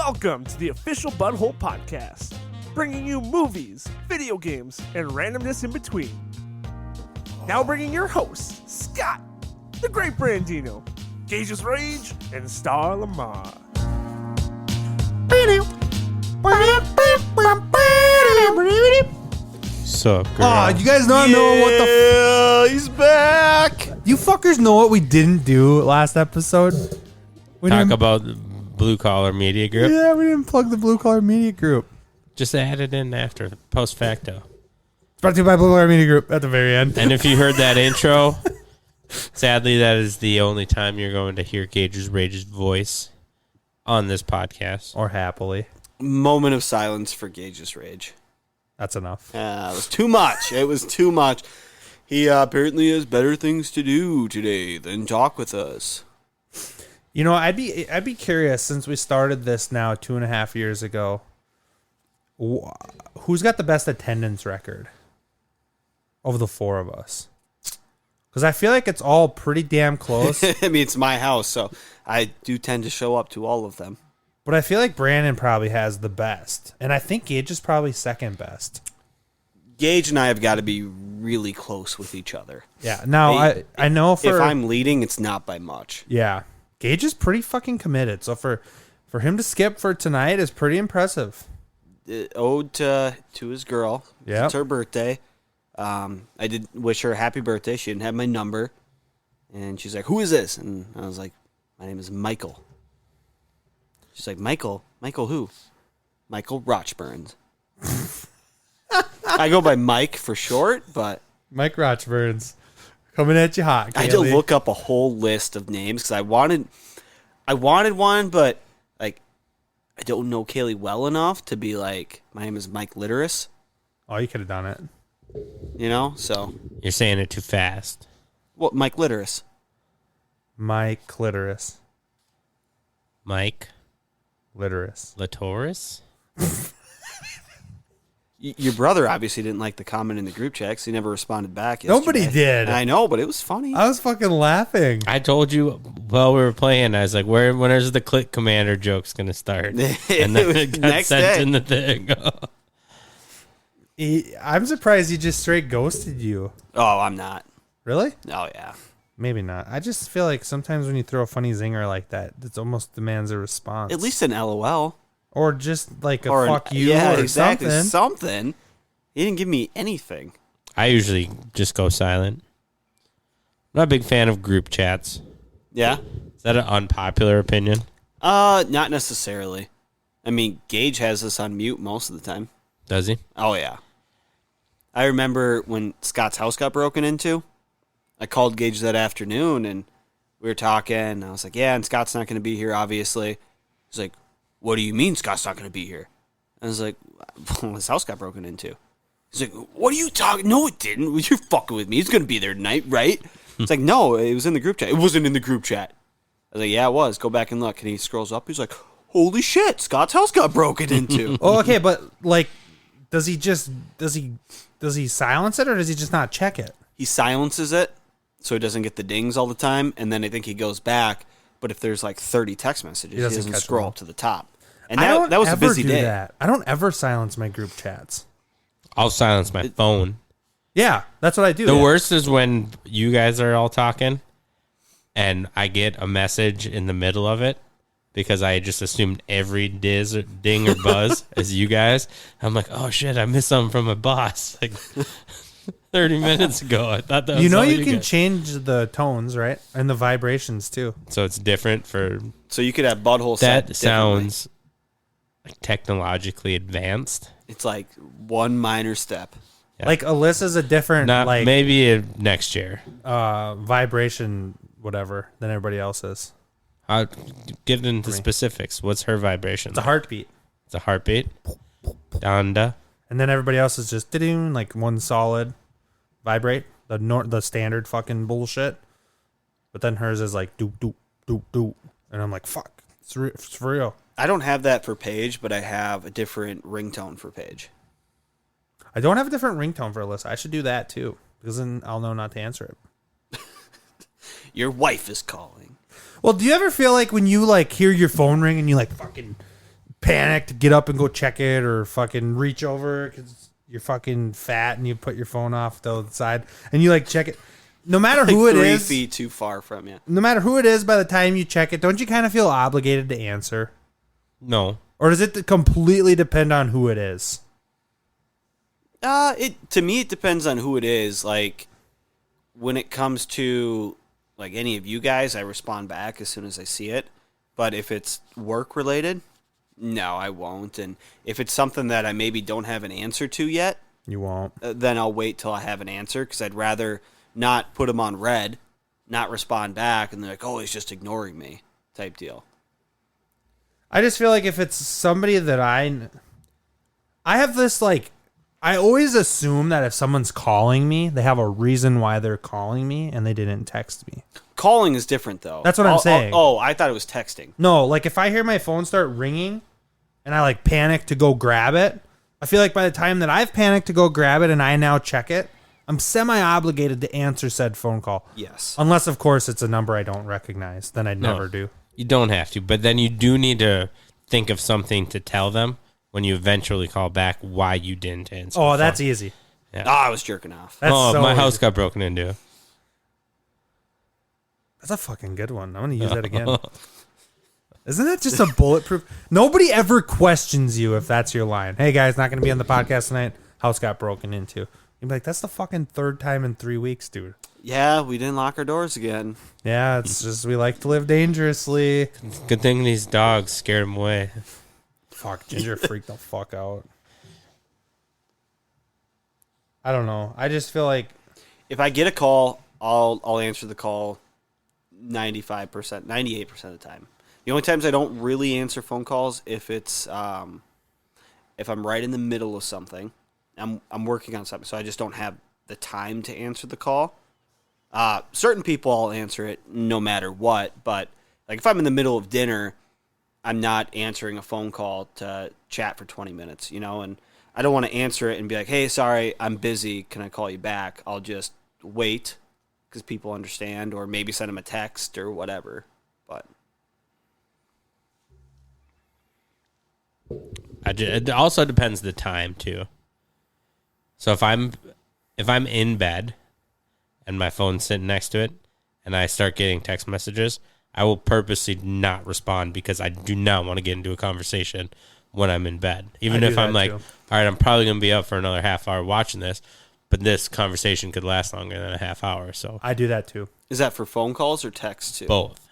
Welcome to the official Butthole Podcast, bringing you movies, video games, and randomness in between. Now bringing your hosts, Scott, the Great Brandino, Gage's Rage, and Star Lamar. Sup, girl? Oh, you guys don't know what the he's back. You fuckers know what we didn't do last episode? We Talk didn't- about Blue Collar Media Group. Yeah, we didn't plug the Blue Collar Media Group. Just add it in after, post facto. It's brought to you by Blue Collar Media Group at the very end. And if you heard that intro, sadly, that is the only time you're going to hear Gage's Rage's voice on this podcast. Or happily. Moment of silence for Gage's Rage. That's enough. It was too much. It was too much. He apparently has better things to do today than talk with us. You know, I'd be curious, since we started this now 2.5 years ago, who's got the best attendance record of the four of us? Because I feel like it's all pretty damn close. I mean, it's my house, so I do tend to show up to all of them. But I feel like Brandon probably has the best. And I think Gage is probably second best. Gage and I have got to be really close with each other. Yeah. Now, I know for... If I'm leading, it's not by much. Yeah. Gage is pretty fucking committed. So for him to skip for tonight is pretty impressive. Ode to his girl. Yeah. It's her birthday. I did wish her a happy birthday. She didn't have my number. And she's like, who is this? And I was like, my name is Michael. She's like, Michael? Michael who? Michael Rochburns. I go by Mike for short, but... Mike Rochburns. Coming at you hot, Kaylee. I had to look up a whole list of names because I wanted one, but like I don't know Kaylee well enough to be like, my name is Mike Litteris. Oh, you could have done it. You know, so You're saying it too fast. what? Mike Litteris. Mike Clitoris. Mike Litteris. Latoris? Your brother obviously didn't like the comment in the group chat because he never responded back. Nobody yesterday. did. I know, but it was funny. I was fucking laughing. I told you while we were playing, I was like, when is the Click Commander joke's going to start? And then it got Next sent day. in the thing. I'm surprised he just straight ghosted you. Oh, I'm not. Really? Oh, yeah. Maybe not. I just feel like sometimes when you throw a funny zinger like that, it almost demands a response. At least an LOL. Or just like a Or fuck you yeah, or exactly. something. Something. He didn't give me anything. I usually just go silent. I'm not a big fan of group chats. Yeah? Is that an unpopular opinion? Not necessarily. I mean, Gage has us on mute most of the time. Does he? Oh, yeah. I remember when Scott's house got broken into, I called Gage that afternoon, and we were talking, and I was like, yeah, and Scott's not going to be here, obviously. He's like, what do you mean Scott's not going to be here? I was like, well, his house got broken into. He's like, what are you talking? No, it didn't. You're fucking with me. He's going to be there tonight, right? It's like, no, it was in the group chat. It wasn't in the group chat. I was like, yeah, it was. Go back and look. And he scrolls up. He's like, holy shit, Scott's house got broken into. Oh, okay, but like, does he silence it or does he just not check it? He silences it so he doesn't get the dings all the time, and then I think he goes back. But if there's like 30 text messages, he doesn't catch scroll them all. up to the top. And I don't that was a ever busy do day. That. I don't ever silence my group chats. I'll silence my phone. Yeah, that's what I do. The worst is when you guys are all talking and I get a message in the middle of it because I just assumed every ding or buzz is you guys. I'm like, oh shit, I missed something from my boss. Like 30 minutes ago. I thought that was You know all you can guys. change the tones, right? And the vibrations too. So it's different for So you could have butthole set that differently. sounds like technologically advanced. It's like one minor step. Yeah. Like Alyssa's a different Not like maybe next year. vibration whatever than everybody else's. I'll get into specifics. What's her vibration? It's a heartbeat. It's a heartbeat. Donda. And then everybody else is just like one solid vibrate, the standard fucking bullshit. But then hers is like doop doop doop doop, and I'm like fuck, it's for real. I don't have that for Paige, but I have a different ringtone for Paige. I don't have a different ringtone for Alyssa. I should do that too, because then I'll know not to answer it. Your wife is calling. Well, do you ever feel like when you like hear your phone ring and you like fucking panic to get up and go check it, or fucking reach over because you're fucking fat and you put your phone off to the side and you like check it. No matter who it is, 3 feet too far from you. no matter who it is, by the time you check it, don't you kind of feel obligated to answer? No. Or does it completely depend on who it is? To me, it depends on who it is. Like, when it comes to like any of you guys, I respond back as soon as I see it. But if it's work related, no, I won't. And if it's something that I maybe don't have an answer to yet, You won't. then I'll wait till I have an answer, because I'd rather not put them on red, not respond back, and they're like, oh, he's just ignoring me type deal. I just feel like if it's somebody that I have this like, I always assume that if someone's calling me, they have a reason why they're calling me and they didn't text me. Calling is different, though. That's what I'm saying. Oh, I thought it was texting. No, like if I hear my phone start ringing and I like panic to go grab it, I feel like by the time that I've panicked to go grab it and I now check it, I'm semi-obligated to answer said phone call. Yes. Unless, of course, it's a number I don't recognize. Then I'd No. never do. You don't have to, but then you do need to think of something to tell them when you eventually call back why you didn't answer. Oh, the that's phone. easy. Yeah. Oh, I was jerking off. That's oh, so my easy. house got broken into. That's a fucking good one. I'm going to use that again. Isn't that just a bulletproof? Nobody ever questions you if that's your line. Hey, guys, not going to be on the podcast tonight. House got broken into. You'd be like, that's the fucking third time in 3 weeks, dude. Yeah, we didn't lock our doors again. Yeah, it's just we like to live dangerously. Good thing these dogs scared him away. Fuck, Ginger freaked the fuck out. I don't know. I just feel like If I get a call, I'll answer the call 95%, 98% of the time. The only times I don't really answer phone calls if it's if I'm right in the middle of something. I'm working on something, so I just don't have the time to answer the call. Certain people I'll answer it no matter what, but like if I'm in the middle of dinner, I'm not answering a phone call to chat for 20 minutes, and I don't want to answer it and be like, hey, sorry, I'm busy. Can I call you back? I'll just wait because people understand, or maybe send them a text or whatever. But It also depends the time too. So if I'm in bed and my phone's sitting next to it and I start getting text messages, I will purposely not respond because I do not want to get into a conversation when I'm in bed. Even I if do I'm that like, too. all right, I'm probably going to be up for another half hour watching this, but this conversation could last longer than a half hour. So I do that too. is that for phone calls or text too? both.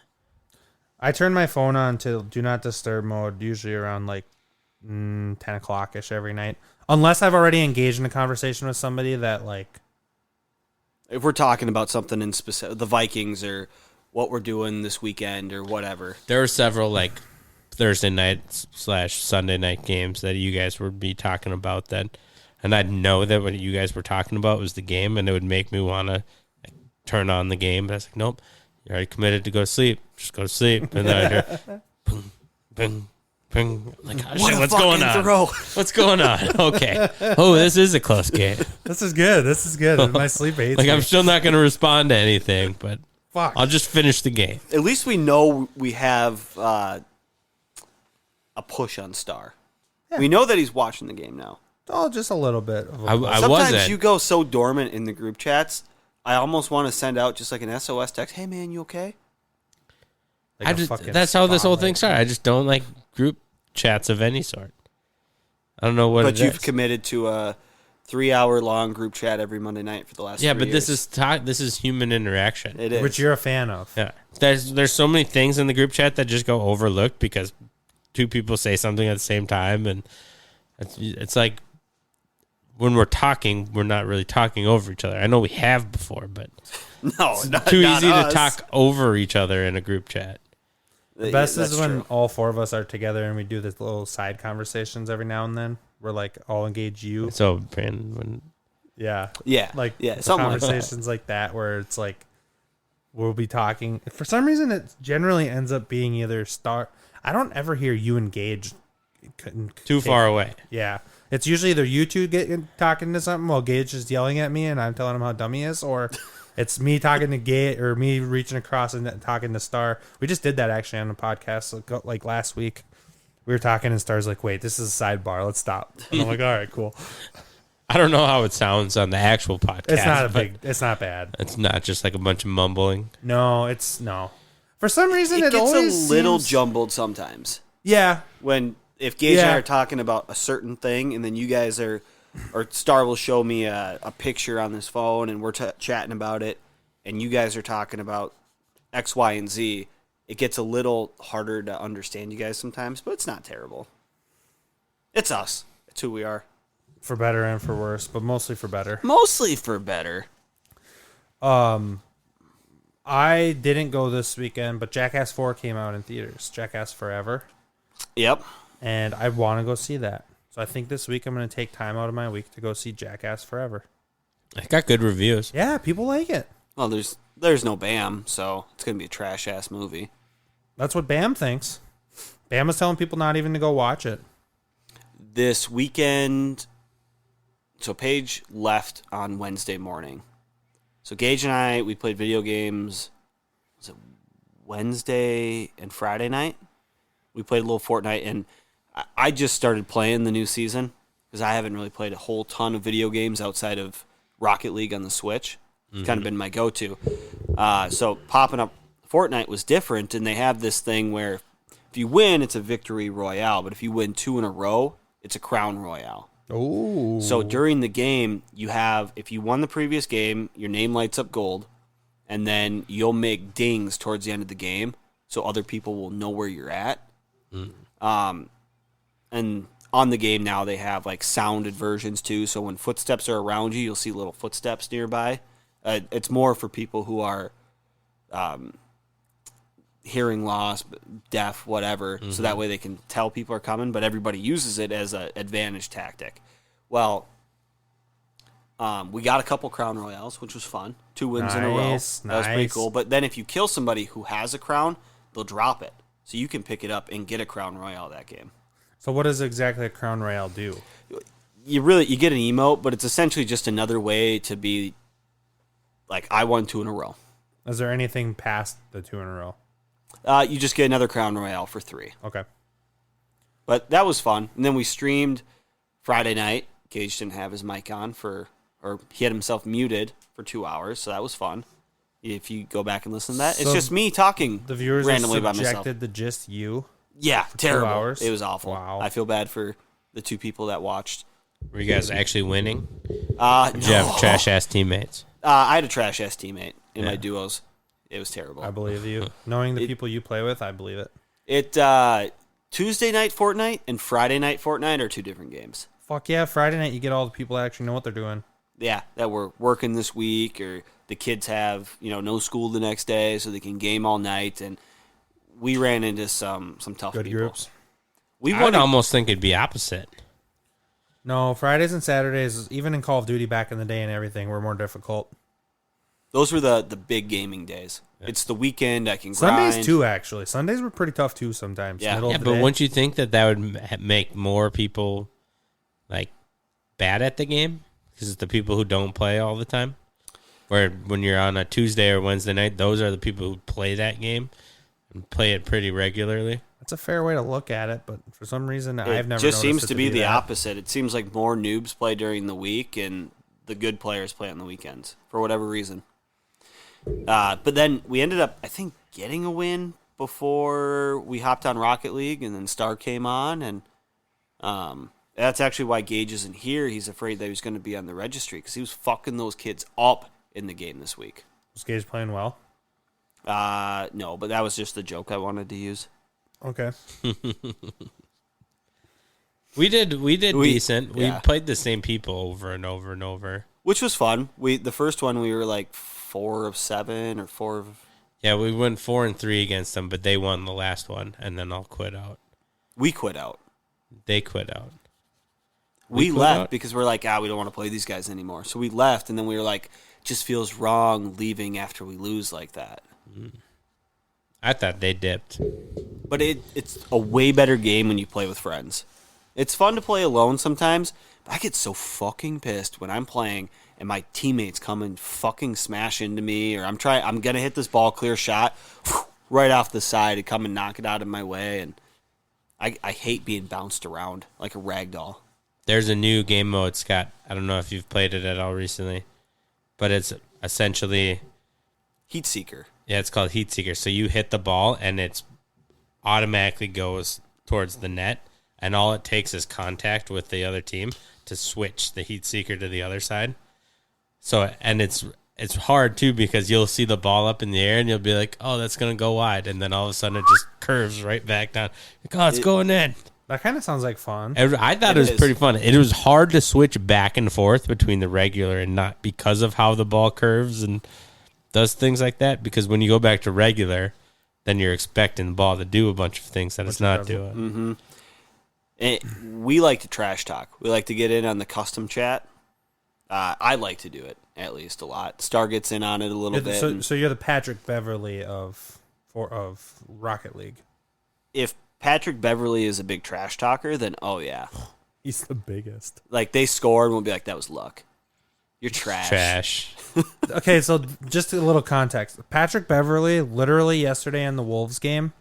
I turn my phone on to do not disturb mode usually around like 10 o'clock-ish every night. Unless I've already engaged in a conversation with somebody that like... If we're talking about something in specific, the Vikings or what we're doing this weekend or whatever. There are several like Thursday night / Sunday night games that you guys would be talking about that, and I'd know that what you guys were talking about was the game, and it would make me want to turn on the game. But I was like, nope, you're already committed to go to sleep. Just go to sleep. And then I hear, boom, boom, boom. I'm like, oh, shit, what's going on? Throw. What's going on? Okay. Oh, this is a close game. This is good. This is good. My sleep hates Like, me. I'm still not going to respond to anything, but Fuck. I'll just finish the game. At least we know we have a push on Star. Yeah. We know that he's watching the game now. Oh, just a little bit. Of a I Sometimes wasn't. you go so dormant in the group chats, I almost want to send out just like an SOS text. Hey, man, you okay? like I a just, fucking that's how this whole thing spotlight. started. I just don't like group chats of any sort. I don't know what But it you've is. committed to a 3-hour-long group chat every Monday night for the last Yeah, 3 but years. this is human interaction. It is. Which you're a fan of. Yeah, there's so many things in the group chat that just go overlooked because two people say something at the same time, and it's like when we're talking, we're not really talking over each other. I know we have before, but no, not, too not easy us. to talk over each other in a group chat. The best That's is when true. all four of us are together and we do this little side conversations every now and then. We're like all engage you. So, Brandon, when Yeah. Yeah, Like yeah, the something like that. conversations like that where it's like we'll be talking. For some reason it generally ends up being either Star. I don't ever hear you engage too far away. Yeah. It's usually either you two talking to something while Gage is yelling at me and I'm telling him how dumb he is, or it's me talking to Gage or me reaching across and talking to Star. We just did that actually on the podcast like last week. We were talking, and Star's like, "Wait, this is a sidebar. Let's stop." And I'm like, "All right, cool." I don't know how it sounds on the actual podcast. It's not bad. It's not just like a bunch of mumbling. No, it's no. For some reason, It it gets always a little seems- jumbled sometimes. Yeah, If Gage and I Yeah. are talking about a certain thing, and then you guys or Star will show me a picture on this phone, and we're chatting about it, and you guys are talking about X, Y, and Z, it gets a little harder to understand you guys sometimes, but it's not terrible. It's us. It's who we are. for better and for worse, but mostly for better. Mostly for better. I didn't go this weekend, but Jackass 4 came out in theaters. Jackass Forever. Yep. And I want to go see that. So I think this week I'm going to take time out of my week to go see Jackass Forever. It got good reviews. Yeah, people like it. Well, there's no Bam, so it's going to be a trash-ass movie. That's what Bam thinks. Bam is telling people not even to go watch it. This weekend, so Paige left on Wednesday morning. So Gage and I, we played video games, was it Wednesday and Friday night? We played a little Fortnite, and I just started playing the new season because I haven't really played a whole ton of video games outside of Rocket League on the Switch. It's kind of been my go-to. So popping up Fortnite was different, and they have this thing where if you win, it's a victory royale, but if you win 2 in a row, it's a crown royale. Oh. So during the game, you have, if you won the previous game, your name lights up gold, and then you'll make dings towards the end of the game so other people will know where you're at. And on the game now, they have like sounded versions too, so when footsteps are around you, you'll see little footsteps nearby. It's more for people who are hearing loss, deaf, whatever, so that way they can tell people are coming, but everybody uses it as an advantage tactic. Well, we got a couple crown royales, which was fun. 2 wins in a row. That was pretty Nice. cool. But then if you kill somebody who has a crown, they'll drop it. So you can pick it up and get a crown royale that game. So what does exactly a Crown Royale do? You get an emote, but it's essentially just another way to be like, I won 2 in a row. Is there anything past the 2 in a row? You just get another crown royale for 3. Okay. But that was fun. And then we streamed Friday night. Gage didn't have his mic on or he had himself muted for 2 hours, so that was fun. If you go back and listen to that, it's So just me talking The viewers randomly are by myself. subjected to just you. Yeah, terrible. 2 hours? It was awful. Wow. I feel bad for the 2 people that watched. Were you guys actually winning? No. Did you have trash ass teammates? I had a trash ass teammate in my Yeah. duos. It was terrible. I believe you. Knowing the people you play with, I believe it. Tuesday night Fortnite and Friday night Fortnite are 2 different games. Fuck yeah, Friday night you get all the people that actually know what they're doing. Yeah, that were working this week, or the kids have no school the next day, so they can game all night. And we ran into some tough Good people. groups. We I would won. almost think it'd be opposite. No, Fridays and Saturdays, even in Call of Duty back in the day and everything, were more difficult. Those were the big gaming days. Yeah. It's the weekend. I can grind. Sundays too, actually. Sundays were pretty tough too sometimes. Yeah. Middle Yeah, of the but day. wouldn't you think that would make more people like bad at the game? Because it's the people who don't play all the time. Where when you're on a Tuesday or Wednesday night, those are the people who play that game and play it pretty regularly. That's a fair way to look at it, but for some reason I've never It just noticed seems it to be the that. opposite. It seems like more noobs play during the week, and the good players play on the weekends for whatever reason. But then we ended up, I think, getting a win before we hopped on Rocket League, and then Star came on, and that's actually why Gage isn't here. He's afraid that he was going to be on the registry because he was fucking those kids up in the game this week. Was Gage playing well? No, but that was just the joke I wanted to use. Okay. We did decent. yeah. We played the same people over and over and over. Which was fun. The first one we were like 4 of 7 or 4 of... Yeah, we went 4-3 against them, but they won the last one, and then I'll quit out. We quit out. They quit out. We quit left out? because we're like, we don't want to play these guys anymore. So we left, and then we were like, just feels wrong leaving after we lose like that. I thought they dipped. But it's a way better game when you play with friends. It's fun to play alone sometimes, but I get so fucking pissed when I'm playing and my teammates come and fucking smash into me, or I'm going to hit this ball clear shot right off the side and come and knock it out of my way, and I hate being bounced around like a rag doll. There's a new game mode, Scott. I don't know if you've played it at all recently, but it's essentially Heat Seeker. Yeah, it's called Heat Seeker. So you hit the ball and it automatically goes towards the net, and all it takes is contact with the other team to switch the Heat Seeker to the other side. So, and it's hard too because you'll see the ball up in the air and you'll be like, "Oh, that's gonna go wide," and then all of a sudden it just curves right back down. Like, "Oh, it's going in." That kind of sounds like fun. I thought it was pretty fun. It was hard to switch back and forth between the regular and not because of how the ball curves and does things like that. Because when you go back to regular, then you're expecting the ball to do a bunch of things that it's not doing. We like to trash talk. We like to get in on the custom chat. I like to do it at least a lot. Star gets in on it a little bit. So you're the Patrick Beverly of Rocket League. If Patrick Beverly is a big trash talker, then oh yeah, He's the biggest. like they score and we'll be like, that was luck. You're trash. Trash. Okay, so just a little context. Patrick Beverly, literally yesterday in the Wolves game,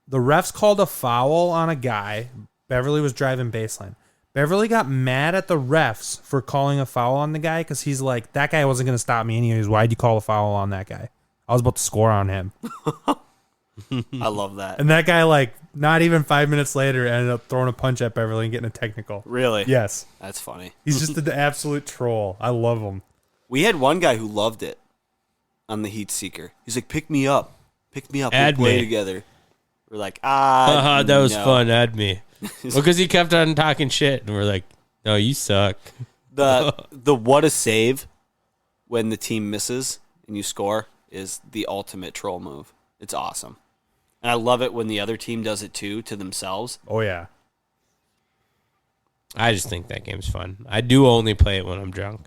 the refs called a foul on a guy. Beverly was driving baseline. Beverly got mad at the refs for calling a foul on the guy because he's like, that guy wasn't going to stop me anyways. Why'd you call a foul on that guy? I was about to score on him. I love that. And that guy, like, not even 5 minutes later, ended up throwing a punch at Beverly and getting a technical. Really? Yes. That's funny. He's just an absolute troll. I love him. We had one guy who loved it on the Heat Seeker. He's like, pick me up. Pick me up. Add We'll play me. together. We're like, That was no. fun. Add me. Because he kept on talking shit, and we're like, no, you suck. The what a save when the team misses and you score is the ultimate troll move. It's awesome. And I love it when the other team does it too to themselves. Oh, yeah. I just think that game's fun. I do only play it when I'm drunk.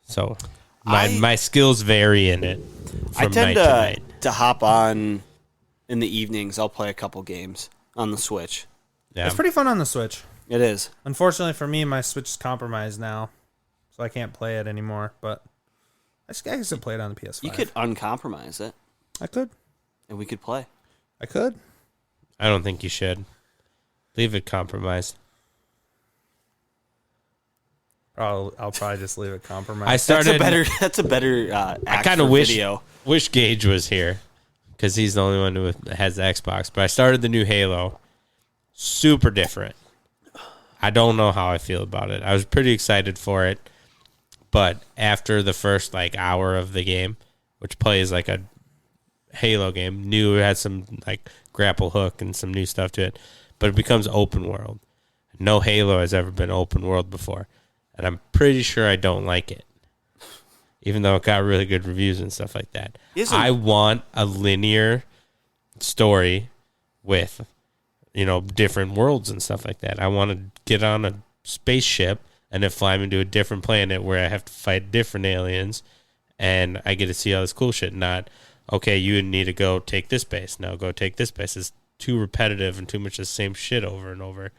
So my skills vary in it from I tend night to night. to hop on in the evenings. I'll play a couple games on the Switch. Yeah. It's pretty fun on the Switch. It is. Unfortunately for me, my Switch is compromised now, so I can't play it anymore. But I can still play it on the PS5. You could uncompromise it, I could. and we could play. I could. I don't think you should. Leave it compromised. I'll probably just leave it compromised. I started. That's a better. I kind of wish Gage was here because he's the only one who has the Xbox. But I started the new Halo. Super different. I don't know how I feel about it. I was pretty excited for it, but after the first hour of the game, which plays like a Halo game, new, it had some grapple hook and some new stuff to it, but it becomes open world. No Halo has ever been open world before, and I'm pretty sure I don't like it, even though it got really good reviews and stuff like that. I want a linear story with different worlds and stuff like that. I want to get on a spaceship and then fly me to a different planet where I have to fight different aliens, and I get to see all this cool shit. Not, okay, you need to go take this base. No, go take this base. It's too repetitive and too much the same shit over and over.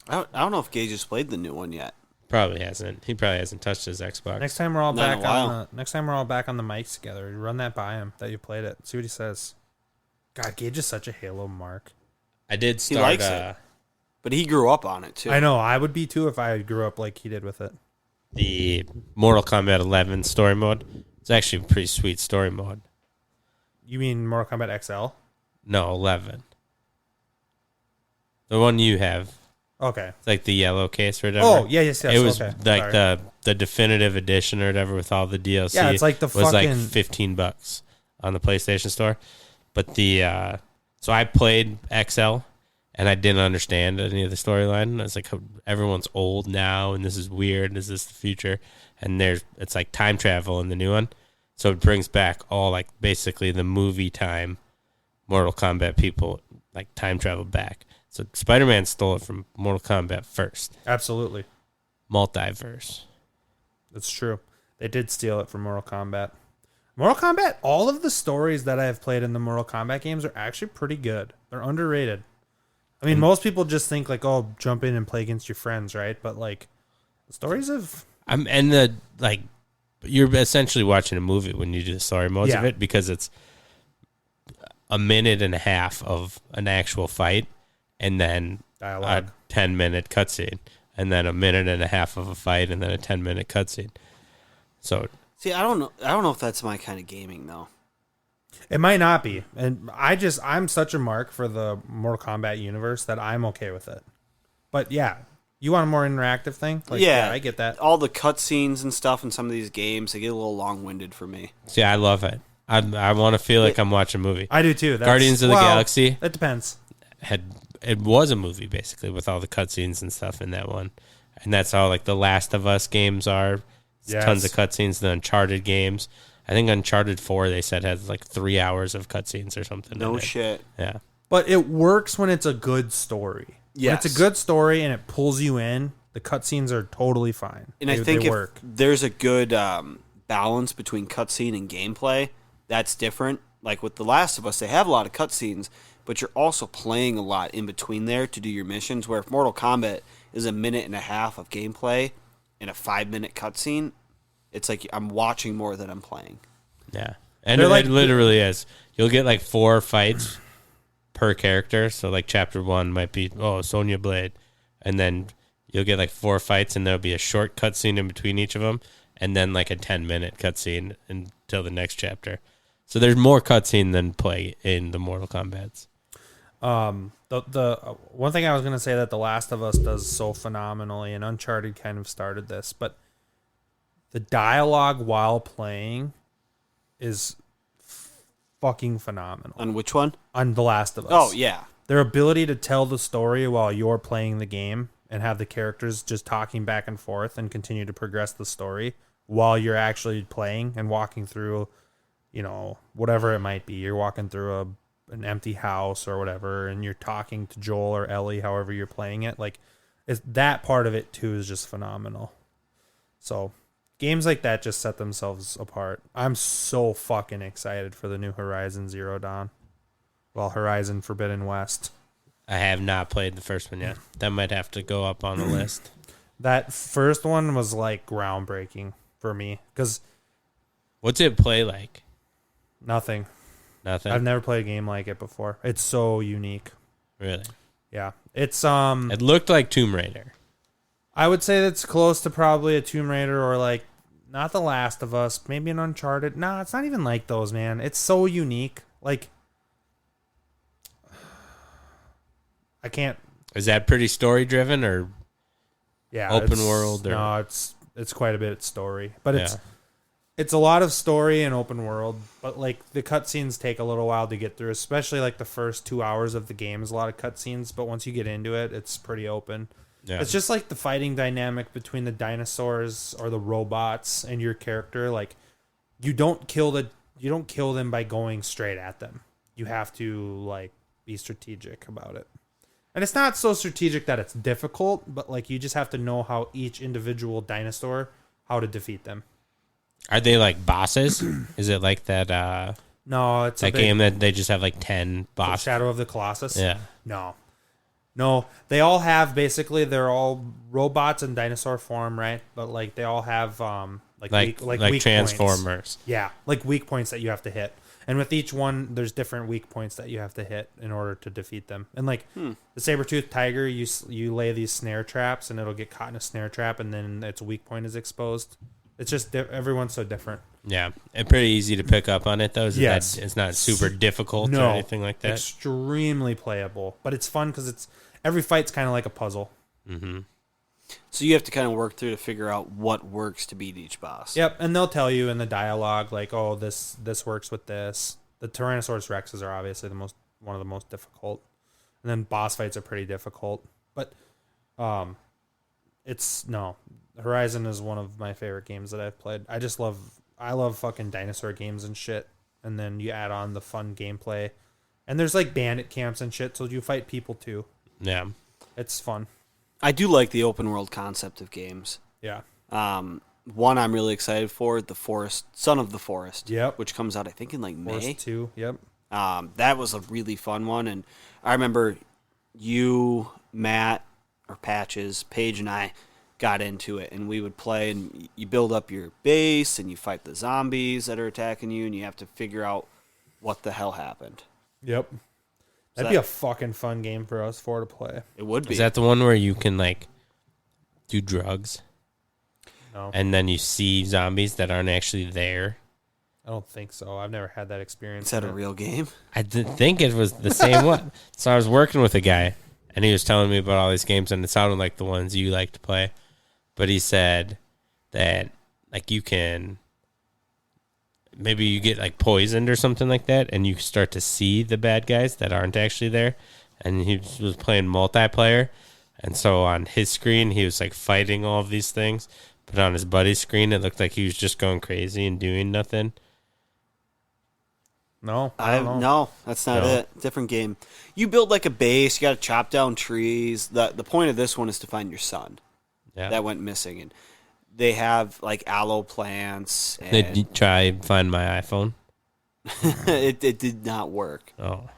I don't know if Gage has played the new one yet. Probably hasn't. He probably hasn't touched his Xbox. Next time we're all Not in back a on while. the next time we're all back on the mics together, you run that by him that you played it. See what he says. God, Gage is such a Halo mark. I did He start. likes it. But he grew up on it too. I know. I would be too if I grew up like he did with it. The Mortal Kombat 11 story mode. It's actually a pretty sweet story mode. You mean Mortal Kombat XL? No, 11. The one you have. Okay. It's like the yellow case or whatever. Oh, yeah, yes. It was okay. like Sorry. the definitive edition or whatever with all the DLC. Yeah, it's like the was like fucking- $15 on the PlayStation Store. But so I played XL and I didn't understand any of the storyline. I was like, everyone's old now and this is weird. Is this the future? And it's like time travel in the new one. So it brings back all basically the movie time Mortal Kombat people time travel back. So Spider-Man stole it from Mortal Kombat first. Absolutely. Multiverse. That's true. They did steal it from Mortal Kombat. Mortal Kombat, all of the stories that I have played in the Mortal Kombat games are actually pretty good. They're underrated. I mean, most people just think jump in and play against your friends, right? But the stories of you're essentially watching a movie when you do the story modes of Yeah. it because it's a minute and a half of an actual fight, and then Dialogue. a 10-minute cutscene, and then a minute and a half of a fight, and then a 10-minute cutscene. So, See, I don't know if that's my kind of gaming though. It might not be. And I'm such a mark for the Mortal Kombat universe that I'm okay with it. But yeah, you want a more interactive thing? Like, yeah, I get that. All the cutscenes and stuff in some of these games, they get a little long-winded for me. see, I love it. I want to feel like I'm watching a movie. I do too. Guardians of the Galaxy It depends. it was a movie basically with all the cutscenes and stuff in that one, and that's how like the Last of Us games are. Yes. Tons of cutscenes. The Uncharted games. I think Uncharted 4 they said has like 3 hours of cutscenes or something. No in it. shit. Yeah. But it works when it's a good story. When Yes. it's a good story and it pulls you in, the cutscenes are totally fine. And I think they if work. there's a good balance between cutscene and gameplay, that's different. Like with The Last of Us, they have a lot of cutscenes, but you're also playing a lot in between there to do your missions. Where if Mortal Kombat is a minute and a half of gameplay and a 5-minute cutscene, it's like I'm watching more than I'm playing. Yeah. And They're it like- literally is. You'll get like 4 fights per character. So like chapter 1 might be Sonya Blade, and then you'll get like 4 fights, and there'll be a short cutscene in between each of them, and then like a 10-minute cutscene until the next chapter. So there's more cutscene than play in the Mortal Kombats. The one thing I was going to say that The Last of Us does so phenomenally, and Uncharted kind of started this, but the dialogue while playing is fucking phenomenal On which one? on The Last of Us. Oh, yeah. Their ability to tell the story while you're playing the game and have the characters just talking back and forth and continue to progress the story while you're actually playing and walking through, whatever it might be. You're walking through an empty house or whatever, and you're talking to Joel or Ellie, however you're playing it. Like, that part of it too is just phenomenal. So games like that just set themselves apart. I'm so fucking excited for the new Horizon Zero Dawn. Well, Horizon Forbidden West. I have not played the first one yet. That might have to go up on the list. That first one was like groundbreaking for me because What's it play like? nothing. Nothing. I've never played a game like it before. It's so unique. Really. Yeah. It's It looked like Tomb Raider. I would say that's close to probably a Tomb Raider or like not The Last of Us, maybe an Uncharted. Nah, it's not even like those, man. It's so unique. Like I can't. Is that pretty story driven or? Yeah, Open it's- world or- No, it's quite a bit of story, but Yeah. it's a lot of story and open world. But like the cutscenes take a little while to get through, especially like the first 2 hours of the game is a lot of cutscenes. But once you get into it, it's pretty open. Yeah. It's just like the fighting dynamic between the dinosaurs or the robots and your character. Like you don't kill them by going straight at them. You have to like be strategic about it. And it's not so strategic that it's difficult, but like you just have to know how each individual dinosaur, how to defeat them. Are they like bosses? Is it like that No, it's that game that they just have like 10 bosses? Shadow of the Colossus. Yeah. No, they all have basically they're all robots in dinosaur form, right? But like they all have Like weak Transformers. points. Yeah, like weak points that you have to hit. And with each one, there's different weak points that you have to hit in order to defeat them. And like the saber-toothed tiger, you lay these snare traps, and it'll get caught in a snare trap, and then its weak point is exposed. It's just everyone's so different. Yeah. And pretty easy to pick up on it though. Yes. It's not super difficult No, or anything like that. extremely playable, but it's fun because it's every fight's kind of like a puzzle. So you have to kind of work through to figure out what works to beat each boss. Yep, and they'll tell you in the dialogue like, "Oh, this works with this." The Tyrannosaurus Rexes are obviously one of the most difficult, and then boss fights are pretty difficult. But, Horizon is one of my favorite games that I've played. I love fucking dinosaur games and shit, and then you add on the fun gameplay, and there's like bandit camps and shit, so you fight people too. Yeah. It's fun. I do like the open world concept of games. Yeah. One I'm really excited for, Son of the Forest. Yep. Which comes out I think in like May. Force 2. Yep. That was a really fun one, and I remember you, Matt, or Patches, Paige, and I got into it, and we would play, and you build up your base, and you fight the zombies that are attacking you, and you have to figure out what the hell happened. Yep. That'd be a fucking fun game for us four to play. It would be. Is that the one where you can like do drugs No, and then you see zombies that aren't actually there? I don't think so. I've never had that experience. Is that in a it. real game? I did think it was the same one. So I was working with a guy, and he was telling me about all these games, and it sounded like the ones you like to play. But he said that like you can maybe you get like poisoned or something like that, and you start to see the bad guys that aren't actually there. And he was playing multiplayer, and so on his screen he was like fighting all of these things, but on his buddy's screen it looked like he was just going crazy and doing nothing. No, I don't know. No, that's not No. it. Different game. You build like a base. You got to chop down trees. The point of this one is to find your son Yeah, that went missing, and they have like aloe plants. And did you try and find my iPhone? it did not work. Oh,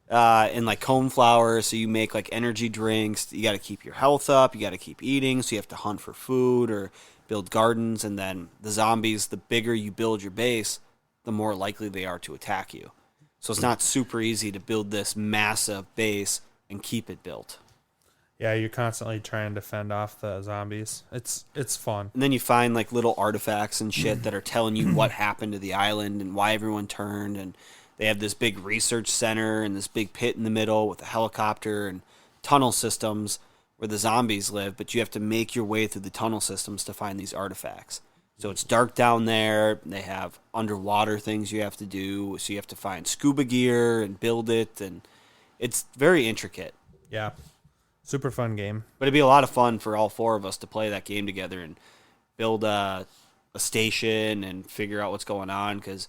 And like coneflower, so you make like energy drinks. You got to keep your health up. You got to keep eating, so you have to hunt for food or build gardens. And then the zombies, the bigger you build your base, the more likely they are to attack you. So it's not super easy to build this massive base and keep it built. Yeah, you're constantly trying to fend off the zombies. It's fun. And then you find like little artifacts and shit that are telling you what happened to the island and why everyone turned. And they have this big research center and this big pit in the middle with a helicopter and tunnel systems where the zombies live. But you have to make your way through the tunnel systems to find these artifacts. So it's dark down there. They have underwater things you have to do. So you have to find scuba gear and build it. And it's very intricate. Yeah, super fun game. But it'd be a lot of fun for all four of us to play that game together and build a station and figure out what's going on. Because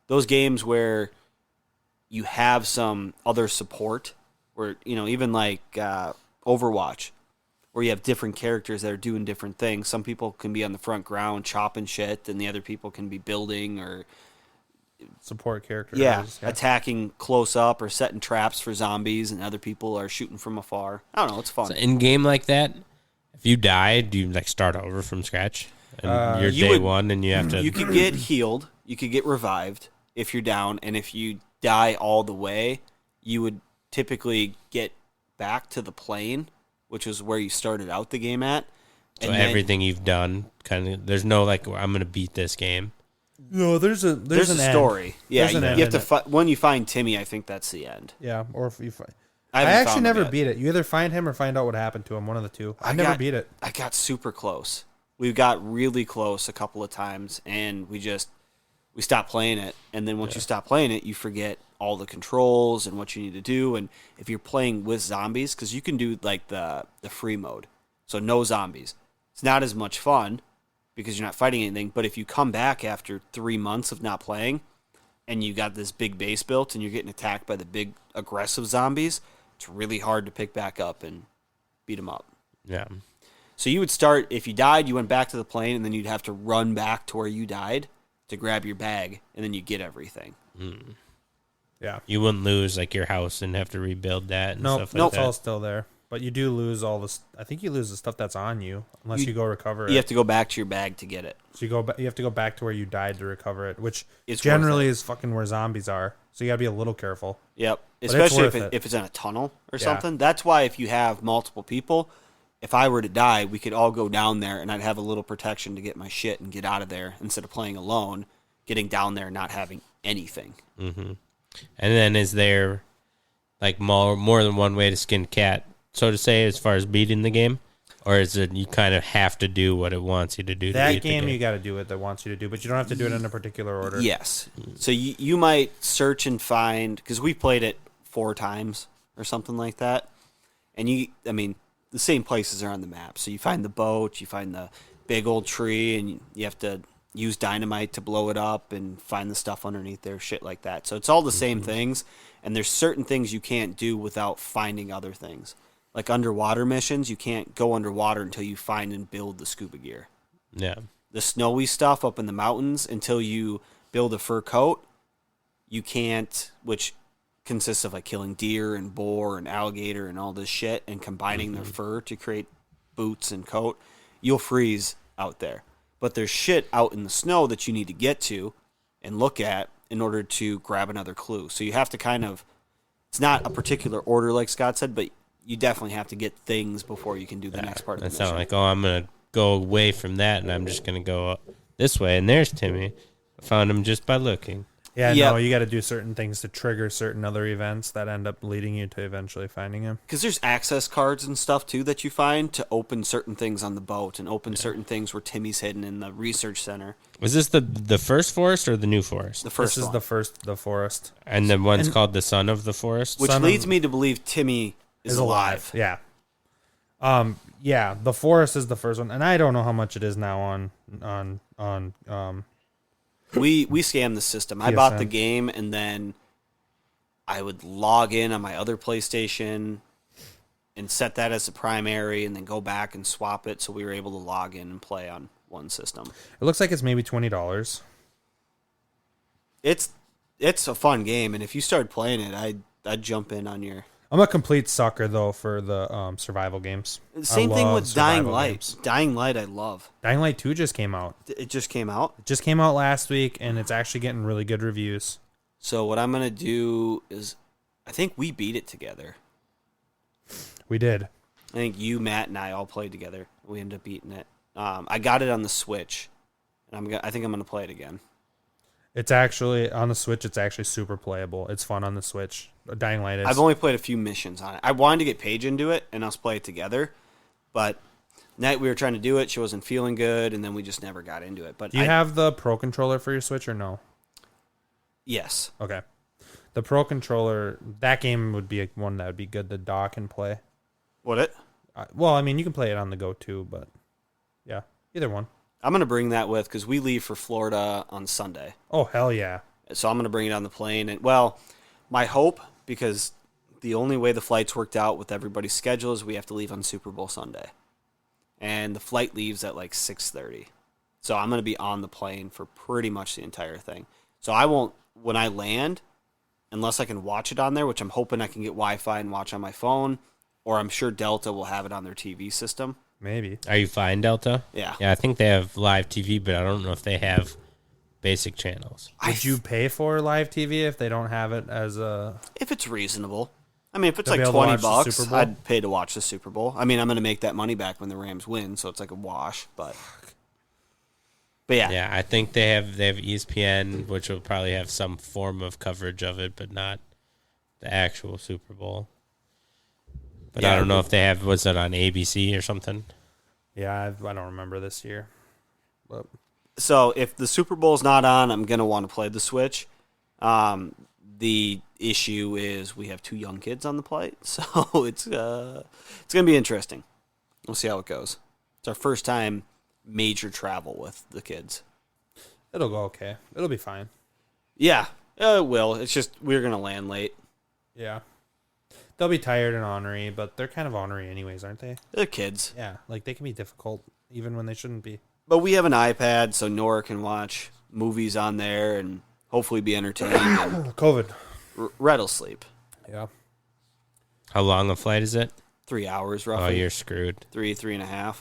those games where you have some other support, or even like Overwatch, where you have different characters that are doing different things. Some people can be on the front ground chopping shit, and the other people can be building or Support characters. attacking close up or setting traps for zombies, and other people are shooting from afar. I don't know, it's fun. so in game like that, if you die, do you like start over from scratch? And you're You day would- one, and you have to. You could get healed, you could get revived if you're down, and if you die all the way, you would typically get back to the plane, which is where you started out the game at. so And then everything you've done, kind of. There's no like I'm gonna beat this game. No, there's a there's an a end. story. Yeah, There's you an end have in to it. when you find Timmy, I think that's the end. Yeah, or if you find. I I haven't actually found him never yet. beat it. You either find him or find out what happened to him. One of the two. I I never got- beat it. I got super close. We got really close a couple of times, and we stopped playing it. And then once you stop playing it, you forget all the controls and what you need to do. And if you're playing with zombies, because you can do like the free mode, so no zombies, it's not as much fun because you're not fighting anything. But if you come back after 3 months of not playing, and you got this big base built, and you're getting attacked by the big aggressive zombies, it's really hard to pick back up and beat them up. Yeah. So you would start, if you died, you went back to the plane, and then you'd have to run back to where you died to grab your bag, and then you get everything. Yeah. You wouldn't lose like your house and have to rebuild that and No, stuff nope, like it's that. all still there. But you do lose all this. I think you lose the stuff that's on you unless you go recover it. You have to go back to your bag to get it. So you have to go back to where you died to recover it, which It's generally worth is fucking where zombies are. So you gotta be a little careful. Yep. it's Especially worth if, it. if it's in a tunnel or Yeah. something. That's why if you have multiple people, if I were to die, we could all go down there, and I'd have a little protection to get my shit and get out of there instead of playing alone, getting down there and not having anything. And then is there like more than one way to skin a cat, so to say, as far as beating the game? Or is it you kind of have to do what it wants you to do to That beat the game game? you got to do what it wants you to do, but you don't have to do it in a particular order. Yes. So you might search and find, because we played it 4 times or something like that. And the same places are on the map. So you find the boat, you find the big old tree, and you have to use dynamite to blow it up and find the stuff underneath there, shit like that. So it's all the same things, and there's certain things you can't do without finding other things. Like underwater missions, you can't go underwater until you find and build the scuba gear. Yeah. The snowy stuff up in the mountains, until you build a fur coat, you can't, which consists of like killing deer and boar and alligator and all this shit and combining their fur to create boots and coat. You'll freeze out there. But there's shit out in the snow that you need to get to and look at in order to grab another clue. So you have to kind of It's not a particular order like Scott said, but you definitely have to get things before you can do the next part of the It's mission. not like, oh, I'm going to go away from that and I'm just going to go up this way. And there's Timmy. I found him just by looking. Yeah, Yep. no, you got to do certain things to trigger certain other events that end up leading you to eventually finding him. Because there's access cards and stuff, too, that you find to open certain things on the boat and open certain things where Timmy's hidden in the research center. Was this the first forest or the new forest? The first This is one. the forest. And the one's called the Son of the Forest? Which Son leads of- me to believe Timmy is alive. Yeah. Yeah, the forest is the first one, and I don't know how much it is now on We scammed the system. I bought the PSN. game, and then I would log in on my other PlayStation and set that as the primary, and then go back and swap it so we were able to log in and play on one system. It looks like it's maybe $20. It's a fun game, and if you started playing it, I'd jump in on your. I'm a complete sucker though for the survival games. Same I thing love with Dying survival Light. games. Dying Light, I love. Dying Light 2 just came out. It just came out. It just came out last week, and it's actually getting really good reviews. So what I'm gonna do is, I think we beat it together. We did. I think you, Matt, and I all played together. We ended up beating it. I got it on the Switch, and I think I'm gonna play it again. It's actually on the Switch. It's actually super playable. It's fun on the Switch. Dying Light is. I've only played a few missions on it. I wanted to get Paige into it and us play it together, but night we were trying to do it. She wasn't feeling good, and then we just never got into it. But Do you have the Pro Controller for your Switch or no? Yes. Okay. The Pro Controller, that game would be one that would be good to dock and play. What it? Well, I mean, you can play it on the go too, but yeah, either one. I'm gonna bring that with because we leave for Florida on Sunday. Oh, hell yeah. So I'm going to bring it on the plane. And, well, my hope, because the only way the flights worked out with everybody's schedule is we have to leave on Super Bowl Sunday. And the flight leaves at like 6:30. So I'm going to be on the plane for pretty much the entire thing. So I won't, when I land, unless I can watch it on there, which I'm hoping I can get Wi-Fi and watch on my phone, or I'm sure Delta will have it on their TV system. Maybe. Are you fine, Delta? Yeah. Yeah, I think they have live TV, but I don't know if they have basic channels. Would you pay for live TV if they don't have it as a... If it's reasonable. I mean, if it's To be like able to watch $20, the Super Bowl? I'd pay to watch the Super Bowl. I mean, I'm going to make that money back when the Rams win, so it's like a wash. But yeah. Yeah, I think they have ESPN, which will probably have some form of coverage of it, but not the actual Super Bowl. But Yeah, I don't know if they have, was it on ABC or something? Yeah, I don't remember this year. But So if the Super Bowl's not on, I'm going to want to play the Switch. The issue is we have two young kids on the flight, so it's going to be interesting. We'll see how it goes. It's our first time major travel with the kids. it'll go okay. It'll be fine. Yeah, it will. It's just we're going to land late. Yeah. They'll be tired and ornery, but they're kind of ornery anyways, aren't they? They're kids. Yeah, like they can be difficult even when they shouldn't be. But we have an iPad, so Nora can watch movies on there and hopefully be entertained. And COVID. Red will sleep. Yeah. How long a flight is it? 3 hours, Oh, roughly. you're screwed. 3.5.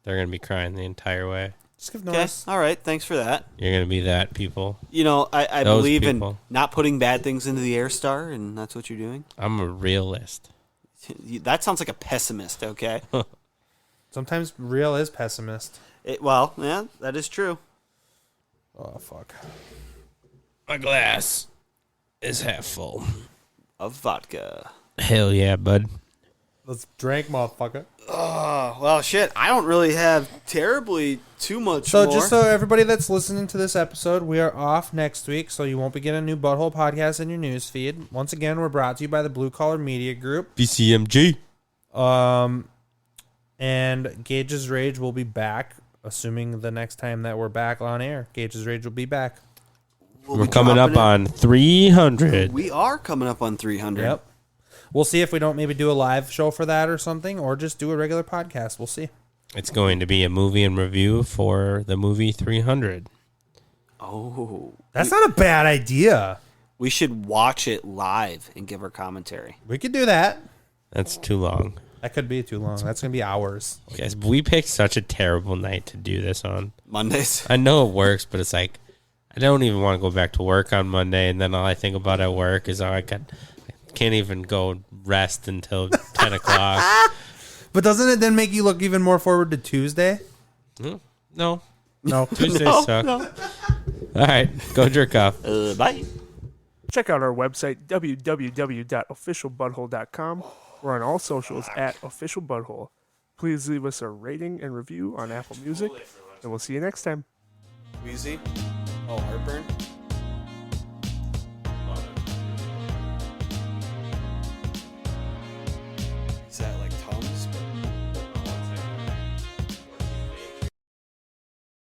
They're going to be crying the entire way. Just give Okay, Norris. all right. Thanks for that. You're going to be that, people. You know, I Those believe people. in not putting bad things into the air star, and that's what you're doing. I'm a realist. That sounds like a pessimist, okay? Sometimes real is pessimist. Well, yeah, that is true. Oh, fuck. My glass is half full. Of vodka. Hell yeah, bud. Let's drink, motherfucker. Oh, well, shit. I don't really have terribly too much So more. just so everybody that's listening to this episode, we are off next week, so you won't be getting a new Butthole podcast in your news feed. Once again, we're brought to you by the Blue Collar Media Group. BCMG. And Gage's Rage will be back, assuming the next time that we're back on air. Gage's Rage will be back. We're coming up on 300. We are coming up on 300. Yep. We'll see if we don't maybe do a live show for that or something, or just do a regular podcast. We'll see. It's going to be a movie and review for the movie 300. Oh. That's not a bad idea. We should watch it live and give our commentary. We could do that. That's too long. That could be too long. That's going to be hours. Guys, we picked such a terrible night to do this on. Mondays. I know it works, but it's like, I don't even want to go back to work on Monday, and then all I think about at work is, oh, I got can't even go rest until 10 o'clock. But doesn't it then make you look even more forward to Tuesday? No. No. Tuesdays suck. All right. Go jerk off. Bye. Check out our website, www.officialbutthole.com. We're on all socials at officialbutthole. Please leave us a rating and review on Apple Music, and we'll see you next time. Wheezy. Oh, heartburn.